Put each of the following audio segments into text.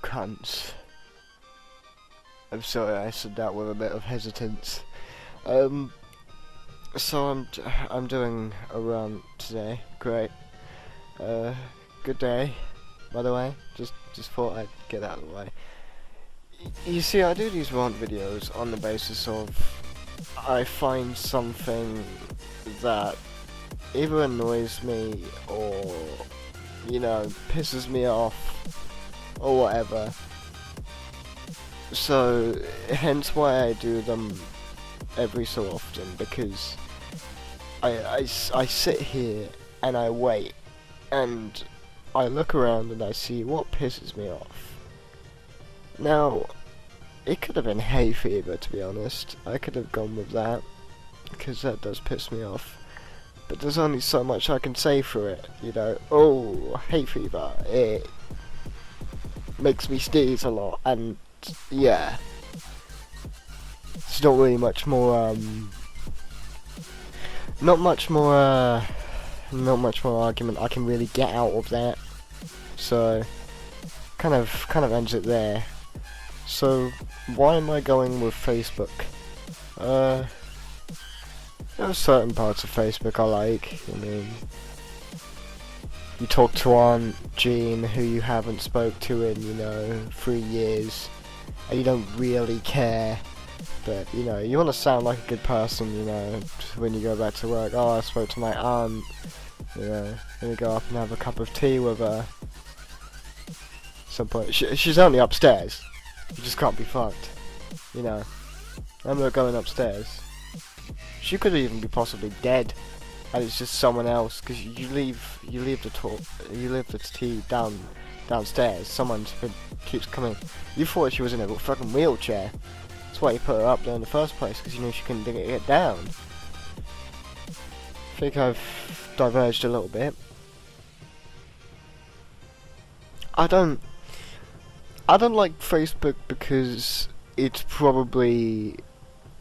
cunts. I'm sorry, I said that with a bit of hesitance. So I'm doing a run today. Great. Good day, by the way. Just thought I'd get out of the way. You see, I do these rant videos on the basis of I find something that either annoys me or, you know, pisses me off or whatever. So, hence why I do them every so often, because I sit here and I wait and I look around and I see what pisses me off. Now, it could have been hay fever, to be honest. I could have gone with that, because that does piss me off. But there's only so much I can say for it, you know. Oh, hay fever, it makes me sneeze a lot, and yeah. It's not really much more, not much more argument I can really get out of that. So, kind of ends it there. So, why am I going with Facebook? There are certain parts of Facebook I like. I mean, you talk to Aunt Jean, who you haven't spoke to in, you know, 3 years, and you don't really care. But, you know, you want to sound like a good person, you know, when you go back to work. Oh, I spoke to my aunt, you know, let me go up and have a cup of tea with her. Some point. She's only upstairs. You just can't be fucked, you know. I'm not going upstairs. She could even be possibly dead, and it's just someone else. Because you leave the tea downstairs. Someone keeps coming. You thought she was in a fucking wheelchair. That's why you put her up there in the first place, because you knew she couldn't get down. I think I've diverged a little bit. I don't like Facebook because it's probably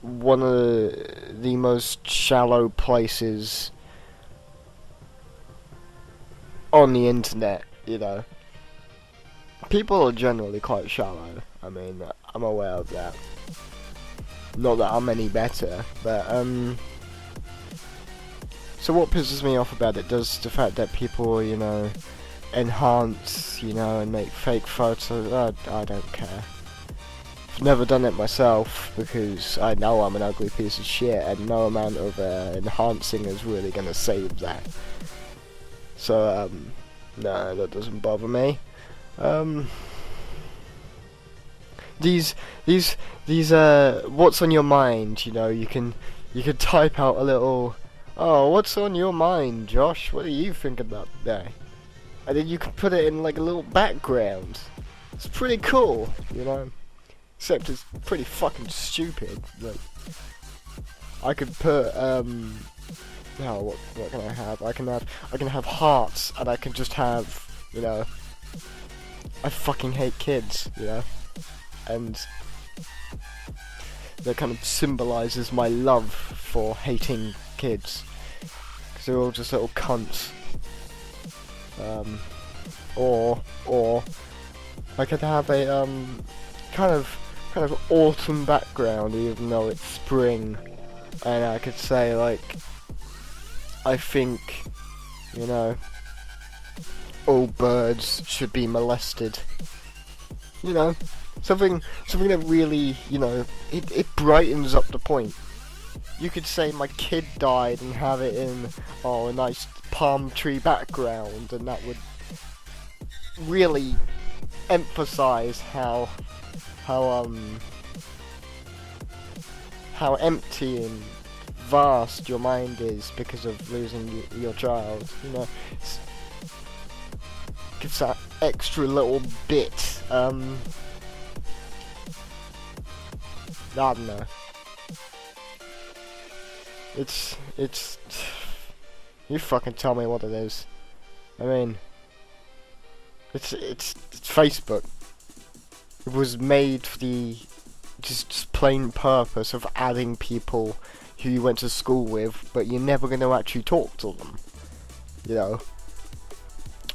one of the most shallow places on the internet, you know. People are generally quite shallow. I mean, I'm aware of that. Not that I'm any better, but so what pisses me off about it does the fact that people, you know, enhance, you know, and make fake photos. I don't care. I've never done it myself because I know I'm an ugly piece of shit, and no amount of enhancing is really gonna save that. So no, that doesn't bother me. These what's on your mind, you know, you can type out a little, oh, what's on your mind, Josh? What are you thinking about today? And then you can put it in like a little background. It's pretty cool, you know. Except it's pretty fucking stupid. Like, I could put what can I have? I can have hearts, and I can just have, you know, I fucking hate kids, you know. And that kind of symbolizes my love for hating kids, because they're all just little cunts. Or I could have a kind of autumn background, even though it's spring, and I could say, like, I think, you know, all birds should be molested. You know, something that really, you know, it brightens up the point. You could say my kid died and have it in, oh, a nice palm tree background, and that would really emphasize how empty and vast your mind is because of losing your child. You know, gives that extra little bit. I don't know. It's you fucking tell me what it is. I mean, it's Facebook. It was made for the just plain purpose of adding people who you went to school with, but you're never going to actually talk to them. You know.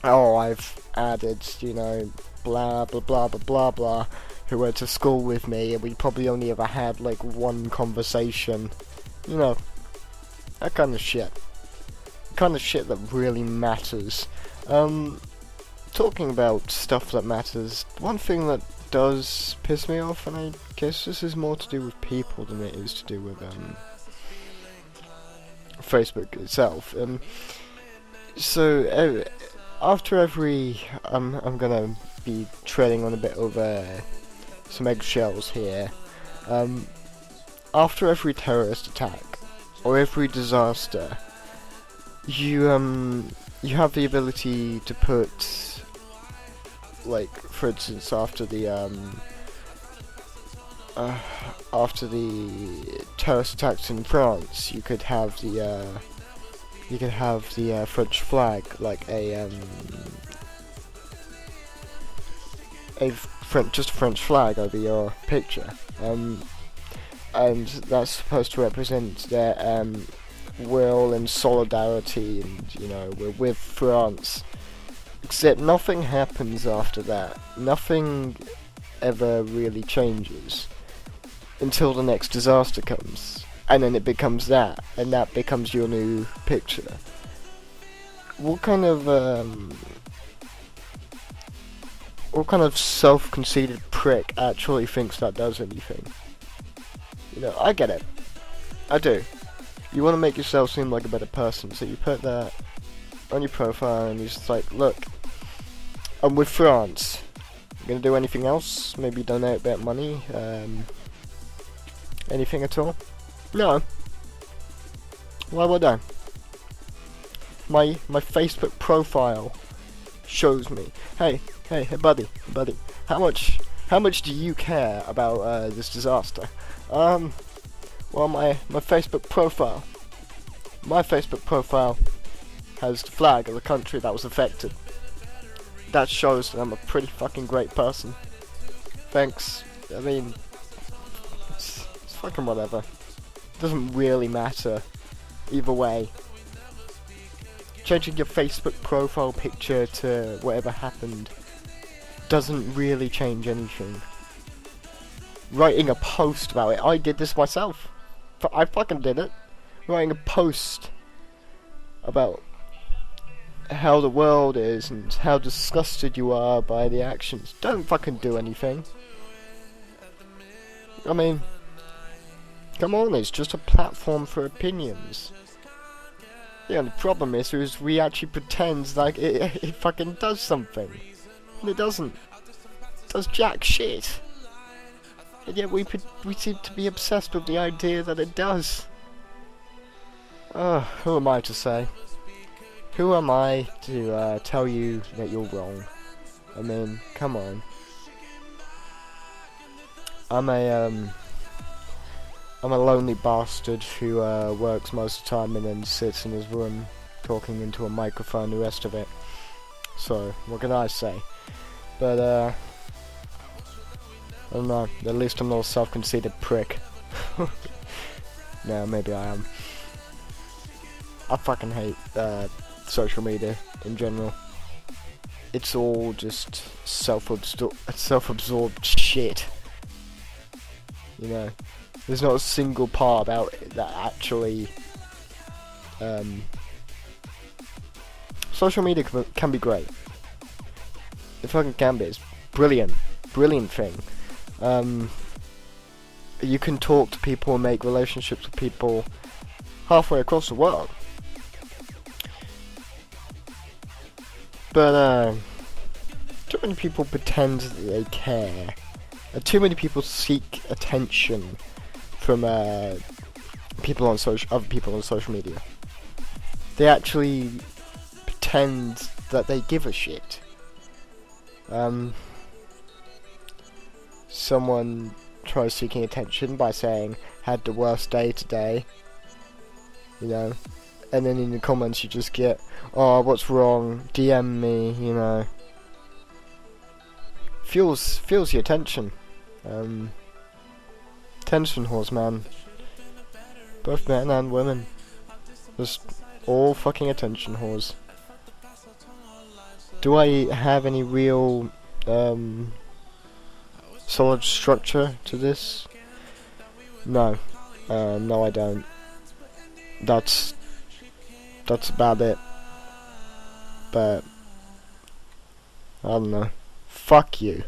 Oh, I've added, you know, blah blah blah blah blah blah, who went to school with me, and we probably only ever had like one conversation. You know, that kind of shit. Kind of shit that really matters. Talking about stuff that matters, one thing that does piss me off, and I guess this is more to do with people than it is to do with Facebook itself. So after every, I'm gonna be treading on a bit of some eggshells here. After every terrorist attack or every disaster, you have the ability to put, like, for instance, after the terrorist attacks in France, you could have the French flag, like just a French flag over your picture, and that's supposed to represent their will and solidarity, and you know, we're with France. Except nothing happens after that. Nothing ever really changes until the next disaster comes, and then it becomes that, and that becomes your new picture. What kind of self-conceited prick actually thinks that does anything? You know, I get it. I do. You want to make yourself seem like a better person, so you put that on your profile, and you're just like, look, I'm with France. I'm gonna do anything else? Maybe donate a bit of money? Anything at all? No. Why would I? My Facebook profile shows me, hey buddy, how much do you care about this disaster? Well, my Facebook profile has the flag of the country that was affected. That shows that I'm a pretty fucking great person. Thanks. I mean, it's fucking whatever. It doesn't really matter either way. Changing your Facebook profile picture to whatever happened doesn't really change anything. Writing a post about it, I did this myself. I fucking did it. Writing a post about how the world is and how disgusted you are by the actions. Don't fucking do anything. I mean, come on, it's just a platform for opinions. The only problem is we actually pretend like it fucking does something. And it doesn't. It does jack shit. And yet we seem to be obsessed with the idea that it does. Who am I to say? Who am I to tell you that you're wrong? I mean, come on. I'm a lonely bastard who works most of the time and then sits in his room talking into a microphone the rest of it. So, what can I say? But I don't know, at least I'm not a self-conceited prick. No, maybe I am. I fucking hate social media in general. It's all just self-absorbed shit. You know, there's not a single part about it that actually... social media can be great. It fucking can be. It's brilliant. Brilliant thing. You can talk to people and make relationships with people halfway across the world. But too many people pretend that they care. Too many people seek attention from other people on social media. They actually pretend that they give a shit. Someone tries seeking attention by saying, had the worst day today, you know, and then in the comments you just get, oh, what's wrong, DM me, you know. Fuels your attention. Attention whores, man. Both men and women. Just all fucking attention whores. Do I have any real solid structure to this? No. No I don't. That's about it. But I don't know. Fuck you.